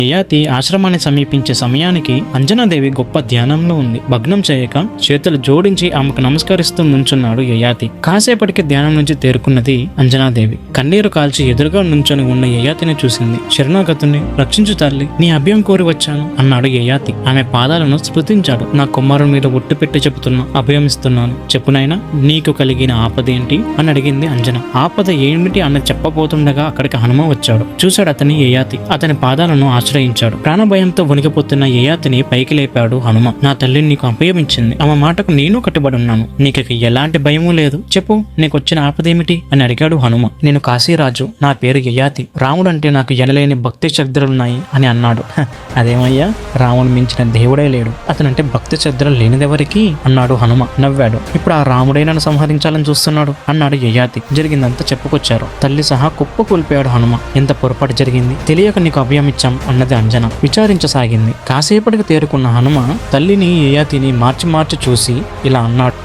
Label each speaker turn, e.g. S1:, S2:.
S1: యయాతి ఆశ్రమాన్ని సమీపించే సమయానికి అంజనాదేవి గొప్ప ధ్యానంలో ఉంది. భగ్నం చేయక చేతులు జోడించి ఆమెకు నమస్కరిస్తూ నుంచున్నాడు యయాతి. కాసేపటికి ధ్యానం నుంచి తేరుకున్నది అంజనాదేవి. కన్నీరు కాల్చి ఎదురుగా నుంచొని ఉన్న యయాతిని చూసింది. శరణాగతుని రక్షించు తల్లి, నీ అభయం కోరి వచ్చాను అన్నాడు యయాతి. ఆమె పాదాలను స్మృతించాడు. నా కుమారుని మీద ఒట్టు పెట్టి చెబుతున్నా, అభయం ఇస్తున్నాను, చెప్పునైనా నీకు కలిగిన ఆపదేంటి అని అడిగింది అంజన. ఆపద ఏమిటి అన్నది చెప్పబోతుండగా అక్కడికి హనుమ వచ్చాడు. చూశాడు అతని యయాతి. అతని పాదాలను ఆశ్రయించాడు. ప్రాణభయంతో వణికిపోతున్న యయాతిని పైకి లేపాడు హనుమ. నా తల్లిని నీకు అభయమిచ్చింది, ఆమె మాటకు నేను కట్టుబడి ఉన్నాను. నీకు ఎలాంటి భయమూ లేదు. చెప్పు, నీకు వచ్చిన ఆపదేమిటి అని అడిగాడు హనుమ. నేను కాశీరాజు, నా పేరు యయాతి. రాముడు అంటే నాకు ఎనలేని భక్తి శ్రద్ధలున్నాయి అని అన్నాడు. అదేమయ్యా, రాముడు మించిన దేవుడే లేడు, అతనంటే భక్తి శ్రద్ధలు లేనిదెవరికి అన్నాడు హనుమ. నవ్వాడు. ఇప్పుడు ఆ రాముడే నన్ను సంహరించాలని చూస్తున్నాడు అన్నాడు యయాతి. జరిగిందంతా చెప్పుకొచ్చారు. తల్లి సహా కుప్ప కూలిపోయాడు హనుమ. ఎంత పొరపాటు జరిగింది, తెలియక నీకు అభయం ఇచ్చాం అన్నది అంజన. విచారించసాగింది. కాసేపటికి తేరుకున్న హనుమ తల్లిని యయాతిని మార్చి చూసి ఇలా అన్నాడు.